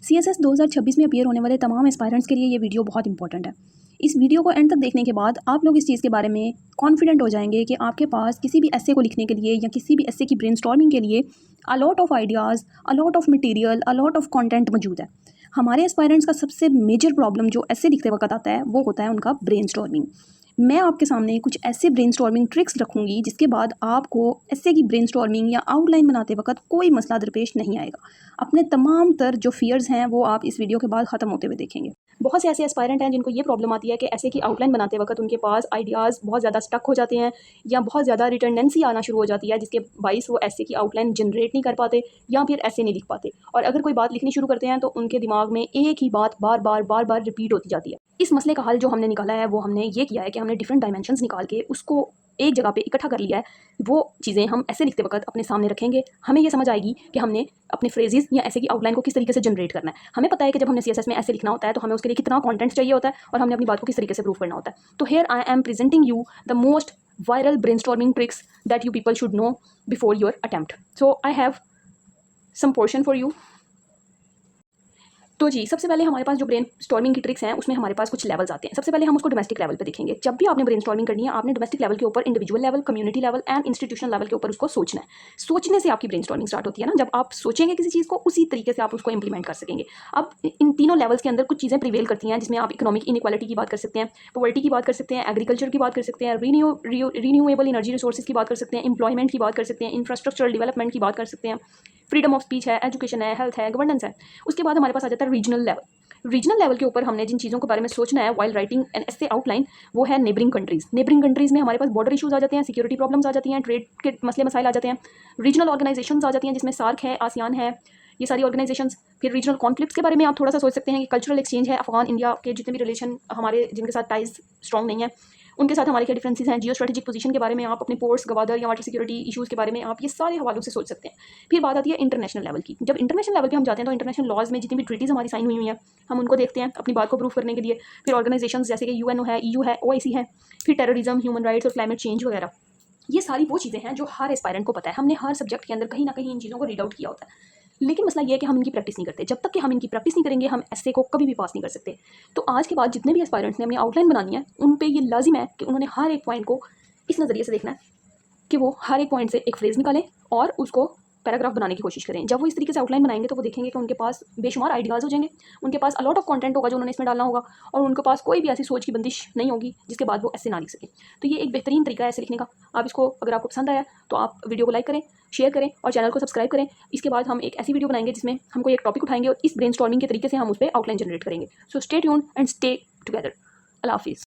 CSS 2026 में appear होने वाले तमाम एस्पायरेंट्स के लिए ये वीडियो बहुत इंपॉर्टेंट है। इस वीडियो को एंड तक देखने के बाद आप लोग इस चीज़ के बारे में कॉन्फिडेंट हो जाएंगे कि आपके पास किसी भी एस्से को लिखने के लिए या किसी भी एस्से की ब्रेनस्टॉर्मिंग के लिए a lot of ideas, a lot of material, a lot of content मौजूद है। हमारे एस्पायरेंट्स का सबसे मेजर प्रॉब्लम जो एस्से लिखते वक्त आता है वो होता है उनका ब्रेनस्टॉर्मिंग। मैं आपके सामने कुछ ऐसे ब्रेनस्टॉर्मिंग ट्रिक्स रखूंगी जिसके बाद आपको एस्से की ब्रेनस्टॉर्मिंग या आउटलाइन बनाते वक्त कोई मसला दरपेश नहीं आएगा। अपने तमाम तर जो फियर्स हैं वो आप इस वीडियो के बाद ख़त्म होते हुए देखेंगे। बहुत से ऐसे एस्पायरेंट हैं जिनको ये प्रॉब्लम आती है कि ऐसे की आउटलाइन बनाते वक्त उनके पास आइडियाज़ बहुत ज़्यादा स्टक हो जाते हैं या बहुत ज़्यादा रिटर्डेंसी आना शुरू हो जाती है, जिसके बाइस वो ऐसे की आउटलाइन जनरेट नहीं कर पाते या फिर ऐसे नहीं लिख पाते। और अगर कोई बात लिखनी शुरू करते हैं तो उनके दिमाग में एक ही बात बार बार रिपीट होती जाती है। इस मसले का हल जो हमने निकाला है वो हमने ये किया है कि हमने डिफरेंट डायमेंशंस निकाल के उसको एक जगह पे इकट्ठा कर लिया है। वो चीज़ें हम ऐसे लिखते वक्त अपने सामने रखेंगे, हमें ये समझ आएगी कि हमने अपने फ्रेजेस या ऐसे की आउटलाइन को किस तरीके से जनरेट करना है। हमें पता है कि जब हमने CSS में ऐसे लिखना होता है तो हमें उसके लिए कितना कंटेंट चाहिए होता है और हमने अपनी बात को किस तरीके से प्रूव करना होता है। तो here I am presenting you the most viral brainstorming tricks that you people should know before your attempt. So I have some portion for you. तो जी, सबसे पहले हमारे पास जो ब्रेन स्टॉर्मिंग की ट्रिक्स हैं उसमें हमारे पास कुछ लेवल्स आते हैं। सबसे पहले हम उसको डोमेस्टिक लेवल पे देखेंगे। जब भी आपने ब्रेन स्टॉर्मिंग करनी है आपने डोमेस्टिक लेवल के ऊपर, individual level, community level and institutional level के ऊपर उसको सोचना है। सोचने से आपकी ब्रेन स्टॉर्मिंग स्टार्ट होती है ना। जब आप सोचेंगे किसी चीज़ को उसी तरीके से आप उसको इंप्लीमेंट कर सकेंगे। अब इन तीनों लेवल्स के अंदर कुछ चीज़ें प्रिवेल करती हैं जिसमें आप इकोनॉमिक इनइक्वालिटी की बात कर सकते हैं, पॉवर्टी की बात कर सकते हैं, एग्रीकल्चर की बात कर सकते हैं, रीन्यूएबल एनर्जी रिसोर्सेज की बात कर सकते हैं, एम्प्लॉयमेंट की बात कर सकते हैं, इंफ्रास्ट्रक्चरल डेवलपमेंट की बात कर सकते हैं, फ्रीडम ऑफ स्पीच है, एजुकेशन है, हेल्थ है, गवर्नेंस है। उसके बाद हमारे पास आ जाता है रीजनल लेवल। रीजनल लेवल के ऊपर हमने जिन चीज़ों के बारे में सोचना है while writing an essay outline वो है नेबरिंग कंट्रीज़। नेबरिंग कंट्रीज़ में हमारे पास बॉर्डर इशूज़ आ जाते हैं, सिक्योरिटी प्रॉब्लम्स आ जाती हैं, ट्रेड के मसले मसाइल आ जाते हैं। रीजनल ऑर्गेनाइजेशंस आ जाती हैं जिसमें सार्क है, आसियान है, ये सारी ऑर्गेनाइजेशंस। फिर रीजनल कॉन्फ्लिक्ट्स के बारे में आप थोड़ा सा सोच सकते हैं कि कल्चरल एक्सचेंज है, अफगान इंडिया के जितने भी रिलेशन हमारे जिनके साथ टाइज स्ट्रॉन्ग नहीं है उनके साथ हमारे क्या डिफरेंसेस हैं। जियो स्ट्रेटेजिक पोजीशन के बारे में आप अपने पोर्ट्स, गवादर या वाटर सिक्योरिटी इशूज़ के बारे में आप ये सारे हवालों से सोच सकते हैं। फिर बात आती है इंटरनेशनल लेवल की। जब इंटरनेशनल लेवल पे हम जाते हैं तो इंटरनेशनल लॉज में जितनी भी ट्रीटीज़ हमारी साइन हुई हैं हम उनको देखते हैं अपनी बात को प्रूव करने के लिए। फिर ऑर्गेनाइजेशंस जैसे कि UN है, EU है, OIC है, फिर टेररिज्म, ह्यूमन राइट्स और क्लाइमेट चेंज वगैरह। ये सारी वो चीज़ें हैं जो हर एस्पायरेंट को पता है। हमने हर सब्जेक्ट के अंदर कहीं ना कहीं इन चीज़ों को रीड आउट किया होता है। लेकिन मसला ये है कि हम इनकी प्रैक्टिस नहीं करते। जब तक कि हम इनकी प्रैक्टिस नहीं करेंगे हम ऐसे को कभी भी पास नहीं कर सकते। तो आज के बाद जितने भी एस्पायरेंट्स ने अपनी आउटलाइन बनानी है उन पे ये लाजिम है कि उन्होंने हर एक पॉइंट को इस नज़रिए से देखना है कि वो हर एक पॉइंट से एक फ्रेज़ निकालें और उसको पैराग्राफ बनाने की कोशिश करें। जब वो इस तरीके से आउटलाइन बनाएंगे तो वो देखेंगे कि उनके पास बेशुमार आइडियाज़ हो जाएंगे, उनके पास अलॉट ऑफ कंटेंट होगा जो उन्होंने इसमें डालना होगा और उनके पास कोई भी ऐसी सोच की बंदिश नहीं होगी जिसके बाद वो ऐसे ना लिख सकें। तो ये एक बेहतरीन तरीका है ऐसे लिखने का। आप इसको अगर आपको पसंद आया तो आप वीडियो को लाइक करें, शेयर करें और चैनल को सब्सक्राइब करें। इसके बाद हम एक ऐसी वीडियो बनाएंगे जिसमें हम कोई एक टॉपिक उठाएंगे और इस ब्रेनस्टॉर्मिंग के तरीके से हम उस पर आउटलाइन जनरेट करेंगे। So stay tuned and stay together. अल्लाह हाफिज़।